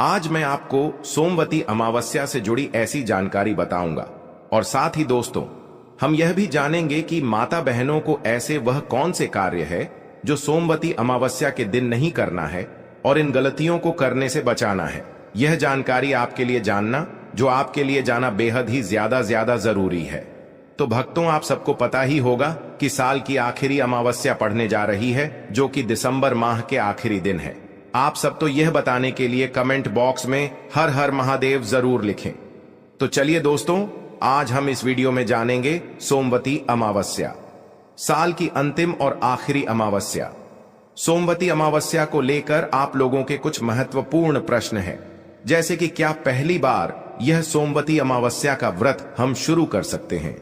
आज मैं आपको सोमवती अमावस्या से जुड़ी ऐसी जानकारी बताऊंगा और साथ ही दोस्तों हम यह भी जानेंगे कि माता बहनों को ऐसे वह कौन से कार्य है जो सोमवती अमावस्या के दिन नहीं करना है और इन गलतियों को करने से बचाना है। यह जानकारी आपके लिए जानना, जो आपके लिए जाना बेहद ही ज्यादा जरूरी है। तो भक्तों, आप सबको पता ही होगा कि साल की आखिरी अमावस्या पड़ने जा रही है, जो कि दिसंबर माह के आखिरी दिन है। आप सब तो यह बताने के लिए कमेंट बॉक्स में हर हर महादेव जरूर लिखें। तो चलिए दोस्तों, आज हम इस वीडियो में जानेंगे सोमवती अमावस्या, साल की अंतिम और आखिरी अमावस्या। सोमवती अमावस्या को लेकर आप लोगों के कुछ महत्वपूर्ण प्रश्न हैं, जैसे कि क्या पहली बार यह सोमवती अमावस्या का व्रत हम शुरू कर सकते हैं?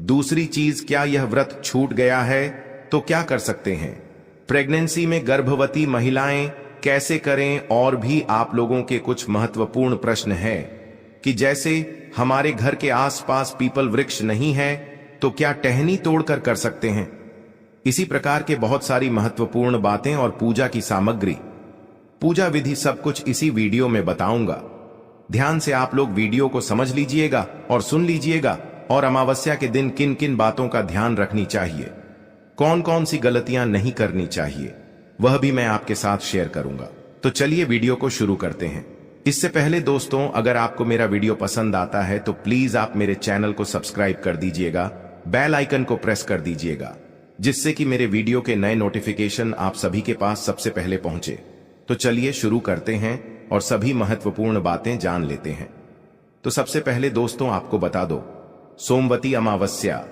दूसरी चीज, क्या यह व्रत छूट गया है तो क्या कर सकते हैं? प्रेगनेंसी में गर्भवती महिलाएं कैसे करें? और भी आप लोगों के कुछ महत्वपूर्ण प्रश्न हैं कि जैसे हमारे घर के आसपास पीपल वृक्ष नहीं है तो क्या टहनी तोड़कर कर सकते हैं? इसी प्रकार के बहुत सारी महत्वपूर्ण बातें और पूजा की सामग्री, पूजा विधि, सब कुछ इसी वीडियो में बताऊंगा। ध्यान से आप लोग वीडियो को समझ लीजिएगा और सुन लीजिएगा, और अमावस्या के दिन किन किन बातों का ध्यान रखनी चाहिए, कौन कौन सी गलतियां नहीं करनी चाहिए, वह भी मैं आपके साथ शेयर करूंगा। तो चलिए वीडियो को शुरू करते हैं। इससे पहले दोस्तों, अगर आपको मेरा वीडियो पसंद आता है तो प्लीज आप मेरे चैनल को सब्सक्राइब कर दीजिएगा, बेल आइकन को प्रेस कर दीजिएगा, जिससे कि मेरे वीडियो के नए नोटिफिकेशन आप सभी के पास सबसे पहले पहुंचे। तो चलिए शुरू करते हैं और सभी महत्वपूर्ण बातें जान लेते हैं। तो सबसे पहले दोस्तों आपको बता दो, सोमवती अमावस्या,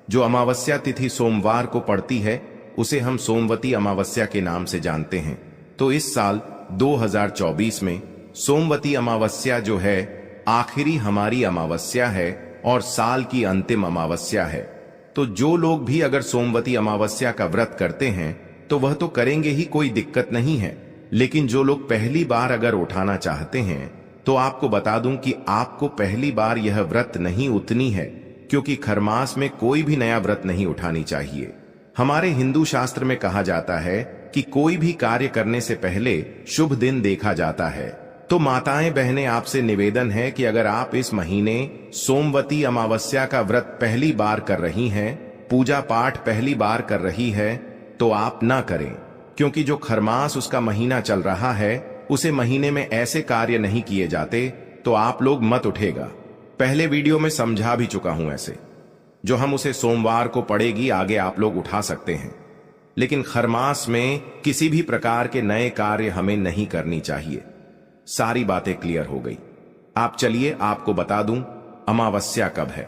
जो अमावस्या तिथि सोमवार को पड़ती है, उसे हम सोमवती अमावस्या के नाम से जानते हैं। तो इस साल 2024 में सोमवती अमावस्या जो है आखिरी हमारी अमावस्या है और साल की अंतिम अमावस्या है। तो जो लोग भी अगर सोमवती अमावस्या का व्रत करते हैं तो वह तो करेंगे ही, कोई दिक्कत नहीं है। लेकिन जो लोग पहली बार अगर उठाना चाहते हैं तो आपको बता दूं कि आपको पहली बार यह व्रत नहीं उतनी है, क्योंकि खरमास में कोई भी नया व्रत नहीं उठानी चाहिए। हमारे हिंदू शास्त्र में कहा जाता है कि कोई भी कार्य करने से पहले शुभ दिन देखा जाता है। तो माताएं बहनें, आपसे निवेदन है कि अगर आप इस महीने सोमवती अमावस्या का व्रत पहली बार कर रही हैं, पूजा पाठ पहली बार कर रही है, तो आप ना करें, क्योंकि जो खरमास उसका महीना चल रहा है उसे महीने में ऐसे कार्य नहीं किए जाते। तो आप लोग मत उठेगा। पहले वीडियो में समझा भी चुका हूं ऐसे, जो हम उसे सोमवार को पड़ेगी, आगे आप लोग उठा सकते हैं। लेकिन खरमास में किसी भी प्रकार के नए कार्य हमें नहीं करनी चाहिए। सारी बातें क्लियर हो गई। आप चलिए आपको बता दूं अमावस्या कब है।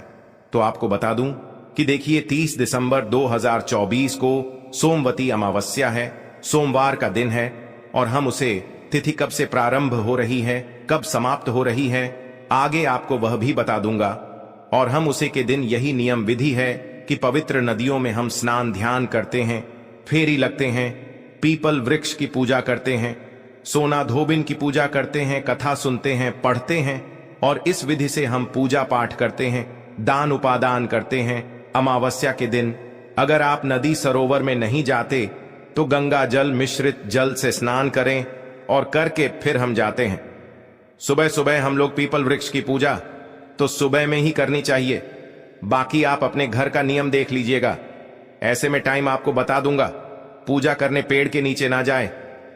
तो आपको बता दूं कि देखिए 30 दिसंबर 2024 को सोमवती अमावस्या है, सोमवार का दिन है, और हम उसे तिथि कब से प्रारंभ हो रही है, कब समाप्त हो रही है, आगे आपको वह भी बता दूंगा। और हम उसे के दिन यही नियम विधि है कि पवित्र नदियों में हम स्नान ध्यान करते हैं, फेरी लगते हैं, पीपल वृक्ष की पूजा करते हैं, सोना धोबिन की पूजा करते हैं, कथा सुनते हैं, पढ़ते हैं, और इस विधि से हम पूजा पाठ करते हैं, दान उपादान करते हैं। अमावस्या के दिन अगर आप नदी सरोवर में नहीं जाते तो गंगा जल मिश्रित जल से स्नान करें, और करके फिर हम जाते हैं। सुबह सुबह हम लोग पीपल वृक्ष की पूजा तो सुबह में ही करनी चाहिए। बाकी आप अपने घर का नियम देख लीजिएगा। ऐसे में टाइम आपको बता दूंगा। पूजा करने पेड़ के नीचे ना जाए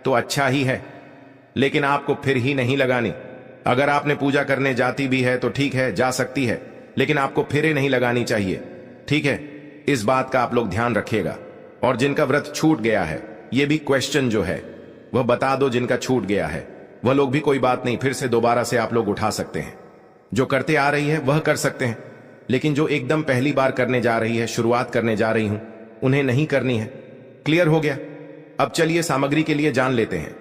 तो अच्छा ही है, लेकिन आपको फिर ही नहीं लगानी। अगर आपने पूजा करने जाती भी है तो ठीक है, जा सकती है, लेकिन आपको फिरे नहीं लगानी चाहिए। ठीक है, इस बात का आप लोग ध्यान रखिएगा। और जिनका व्रत छूट गया है, ये भी क्वेश्चन जो है वह बता दो। जिनका छूट गया है वह लोग भी कोई बात नहीं, फिर से दोबारा से आप लोग उठा सकते हैं। जो करते आ रही है वह कर सकते हैं, लेकिन जो एकदम पहली बार करने जा रही है, शुरुआत करने जा रही हूं, उन्हें नहीं करनी है। क्लियर हो गया? अब चलिए सामग्री के लिए जान लेते हैं।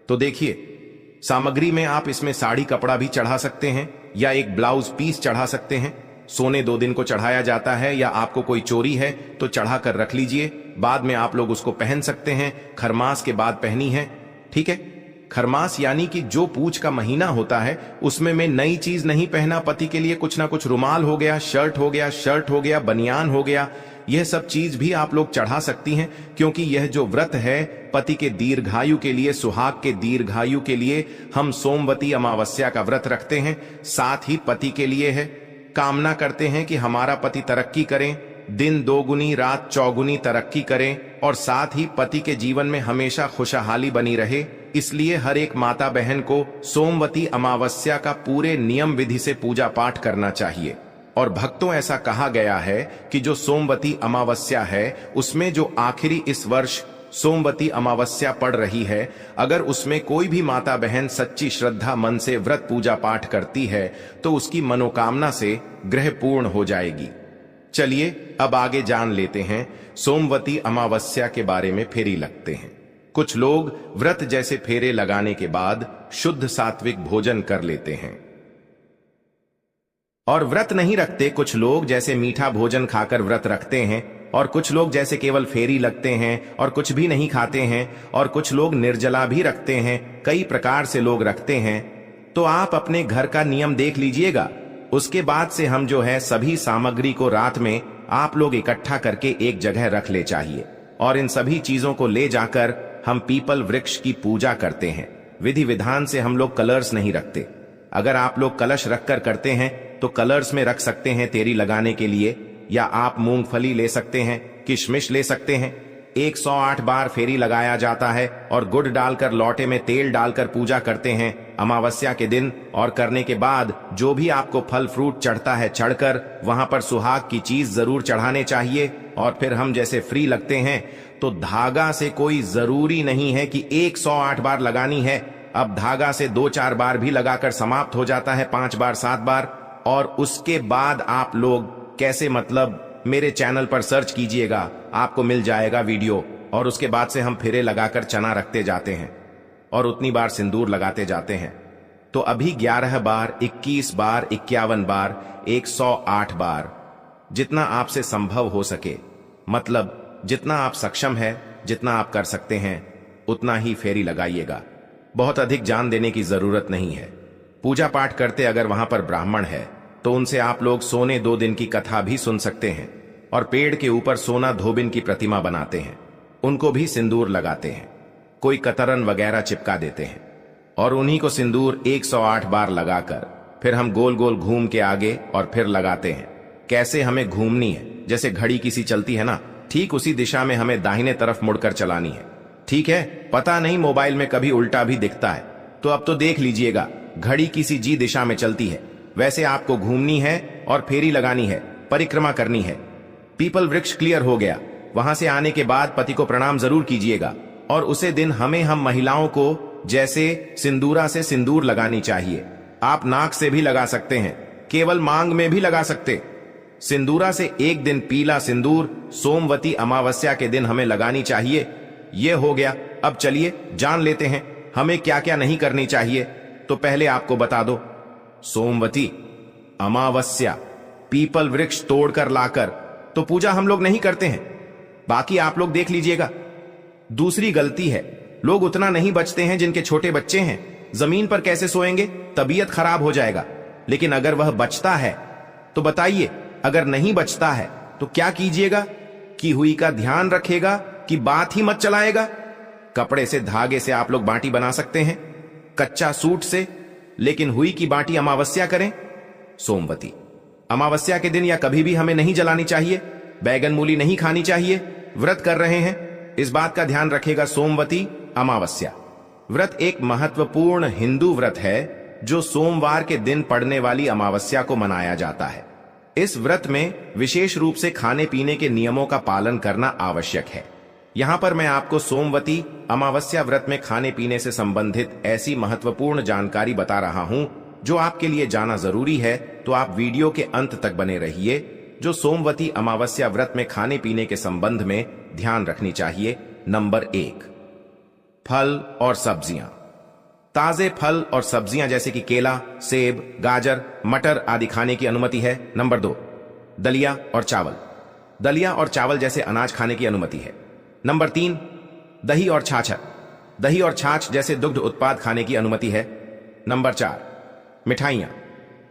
तो देखिए, सामग्री में आप इसमें साड़ी कपड़ा भी चढ़ा सकते हैं या एक ब्लाउज पीस चढ़ा सकते हैं। सोने 2 दिन को चढ़ाया जाता है, या आपको कोई चोरी है तो चढ़ा कर रख लीजिए, बाद में आप लोग उसको पहन सकते हैं। खरमास के बाद पहनी है, ठीक है। खरमास यानी कि जो पूछ का महीना होता है, उसमें मैं नई चीज नहीं पहना। पति के लिए कुछ ना कुछ, रुमाल हो गया, शर्ट हो गया, बनियान हो गया, यह सब चीज भी आप लोग चढ़ा सकती हैं, क्योंकि यह जो व्रत है पति के दीर्घायु के लिए, सुहाग के दीर्घायु के लिए हम सोमवती अमावस्या का व्रत रखते हैं। साथ ही पति के लिए है, कामना करते हैं कि हमारा पति तरक्की करें, दिन दोगुनी रात चौगुनी तरक्की करें और साथ ही पति के जीवन में हमेशा खुशहाली बनी रहे। इसलिए हर एक माता बहन को सोमवती अमावस्या का पूरे नियम विधि से पूजा पाठ करना चाहिए। और भक्तों, ऐसा कहा गया है कि जो सोमवती अमावस्या है उसमें जो आखिरी इस वर्ष सोमवती अमावस्या पड़ रही है, अगर उसमें कोई भी माता बहन सच्ची श्रद्धा मन से व्रत पूजा पाठ करती है तो उसकी मनोकामना से ग्रह पूर्ण हो जाएगी। चलिए अब आगे जान लेते हैं सोमवती अमावस्या के बारे में। फेरी लगते हैं। कुछ लोग व्रत जैसे फेरे लगाने के बाद शुद्ध सात्विक भोजन कर लेते हैं और व्रत नहीं रखते। कुछ लोग जैसे मीठा भोजन खाकर व्रत रखते हैं और कुछ लोग जैसे केवल फेरी लगते हैं और कुछ भी नहीं खाते हैं और कुछ लोग निर्जला भी रखते हैं। कई प्रकार से लोग रखते हैं। तो आप अपने घर का नियम देख लीजिएगा। उसके बाद से हम जो है सभी सामग्री को रात में आप लोग इकट्ठा करके एक जगह रख ले चाहिए और इन सभी चीजों को ले जाकर हम पीपल वृक्ष की पूजा करते हैं। विधि विधान से हम लोग कलर्स नहीं रखते। अगर आप लोग कलश रखकर करते हैं तो कलर्स में रख सकते हैं तेरी लगाने के लिए, या आप मूंगफली ले सकते हैं, किशमिश ले सकते हैं। 108 बार फेरी लगाया जाता है और गुड़ डालकर लौटे में तेल डालकर पूजा करते हैं अमावस्या के दिन। और करने के बाद जो भी आपको फल फ्रूट चढ़ता है चढ़कर वहां पर सुहाग की चीज जरूर चढ़ाने चाहिए। और फिर हम जैसे फ्री लगते हैं तो धागा से कोई जरूरी नहीं है कि 108 बार लगानी है। अब धागा से 2-4 बार भी लगाकर समाप्त हो जाता है, 5 बार 7 बार। और उसके बाद आप लोग कैसे, मतलब मेरे चैनल पर सर्च कीजिएगा, आपको मिल जाएगा वीडियो। और उसके बाद से हम फेरे लगाकर चना रखते जाते हैं और उतनी बार सिंदूर लगाते जाते हैं। तो अभी 11 बार, 21 बार, 51 बार, 108 बार, जितना आपसे संभव हो सके, मतलब जितना आप सक्षम है, जितना आप कर सकते हैं, उतना ही फेरी लगाइएगा। बहुत अधिक जान देने की जरूरत नहीं है। पूजा पाठ करते अगर वहां पर ब्राह्मण है तो उनसे आप लोग सोने 2 दिन की कथा भी सुन सकते हैं। और पेड़ के ऊपर सोना धोबिन की प्रतिमा बनाते हैं, उनको भी सिंदूर लगाते हैं, कोई कतरन वगैरह चिपका देते हैं और उन्हीं को सिंदूर 108 बार लगाकर फिर हम गोल गोल घूम के आगे और फिर लगाते हैं। कैसे हमें घूमनी है, जैसे घड़ी किसी चलती है ना, ठीक उसी दिशा में हमें दाहिने तरफ मुड़कर चलानी है। ठीक है, पता नहीं मोबाइल में कभी उल्टा भी दिखता है, तो अब तो देख लीजिएगा, घड़ी किसी जी दिशा में चलती है, वैसे आपको घूमनी है और फेरी लगानी है, परिक्रमा करनी है। पीपल वृक्ष क्लियर हो गया। वहां से आने के बाद पति को प्रणाम जरूर कीजिएगा और उसे दिन हम महिलाओं को जैसे सिंदूरा से सिंदूर लगानी चाहिए। आप नाक से भी लगा सकते हैं, केवल मांग में भी लगा सकते। सिंदूरा से एक दिन पीला सिंदूर सोमवती अमावस्या के दिन हमें लगानी चाहिए। यह हो गया। अब चलिए जान लेते हैं हमें क्या क्या नहीं करनी चाहिए। तो पहले आपको बता दो, सोमवती अमावस्या पीपल वृक्ष तोड़कर लाकर तो पूजा हम लोग नहीं करते हैं, बाकी आप लोग देख लीजिएगा। दूसरी गलती है, लोग उतना नहीं बचते हैं जिनके छोटे बच्चे हैं, जमीन पर कैसे सोएंगे, तबीयत खराब हो जाएगा। लेकिन अगर वह बचता है तो बताइए, अगर नहीं बचता है तो क्या कीजिएगा? की हुई का ध्यान रखेगा कि बात ही मत चलाएगा। कपड़े से, धागे से आप लोग बाटी बना सकते हैं, कच्चा सूट से, लेकिन हुई की बाटी अमावस्या करें। सोमवती अमावस्या के दिन या कभी भी हमें नहीं जलानी चाहिए। बैगन मूली नहीं खानी चाहिए। व्रत कर रहे हैं, इस बात का ध्यान रखेगा। सोमवती अमावस्या व्रत एक महत्वपूर्ण हिंदू व्रत है जो सोमवार के दिन पड़ने वाली अमावस्या को मनाया जाता है। इस व्रत में विशेष रूप से खाने पीने के नियमों का पालन करना आवश्यक है। यहां पर मैं आपको सोमवती अमावस्या व्रत में खाने पीने से संबंधित ऐसी महत्वपूर्ण जानकारी बता रहा हूं जो आपके लिए जाना जरूरी है। तो आप वीडियो के अंत तक बने रहिए। जो सोमवती अमावस्या व्रत में खाने पीने के संबंध में ध्यान रखनी चाहिए। नंबर 1, फल और सब्जियां। ताजे फल और सब्जियां जैसे कि केला, सेब, गाजर, मटर आदि खाने की अनुमति है। नंबर 2, दलिया और चावल। दलिया और चावल जैसे अनाज खाने की अनुमति है। नंबर 3, दही और छाछ। दही और छाछ जैसे दुग्ध उत्पाद खाने की अनुमति है। नंबर 4, मिठाइयां।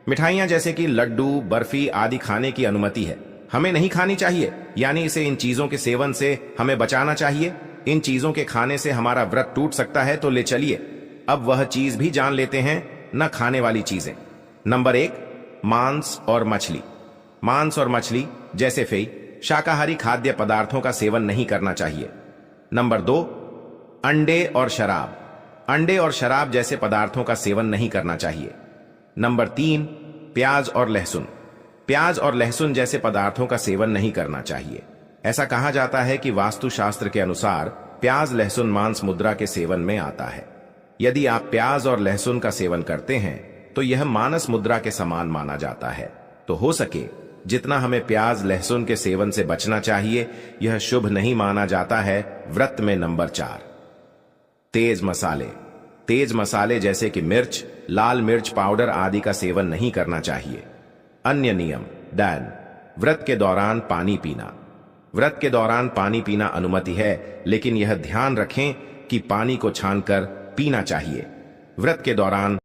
मिठाइयां जैसे कि लड्डू, बर्फी आदि खाने की अनुमति है। हमें नहीं खानी चाहिए, यानी इसे इन चीजों के सेवन से हमें बचाना चाहिए। इन चीजों के खाने से हमारा व्रत टूट सकता है, तो ले चलिए अब वह चीज भी जान लेते हैं, न खाने वाली चीजें। नंबर 1, मांस और मछली। मांस और मछली जैसे फेई शाकाहारी खाद्य पदार्थों का सेवन नहीं करना चाहिए। नंबर 2, अंडे और शराब। अंडे और शराब जैसे पदार्थों का सेवन नहीं करना चाहिए। नंबर 3, प्याज और लहसुन। प्याज और लहसुन जैसे पदार्थों का सेवन नहीं करना चाहिए। ऐसा कहा जाता है कि वास्तुशास्त्र के अनुसार प्याज लहसुन मांस मुद्रा के सेवन में आता है। यदि आप प्याज और लहसुन का सेवन करते हैं तो यह मानस मुद्रा के समान माना जाता है। तो हो सके जितना हमें प्याज लहसुन के सेवन से बचना चाहिए, यह शुभ नहीं माना जाता है। व्रत में नंबर 4, तेज मसाले। तेज मसाले जैसे कि मिर्च, लाल मिर्च पाउडर आदि का सेवन नहीं करना चाहिए। अन्य नियम डैन, व्रत के दौरान पानी पीना। व्रत के दौरान पानी पीना अनुमति है, लेकिन यह ध्यान रखें कि पानी को छानकर पीना चाहिए। व्रत के दौरान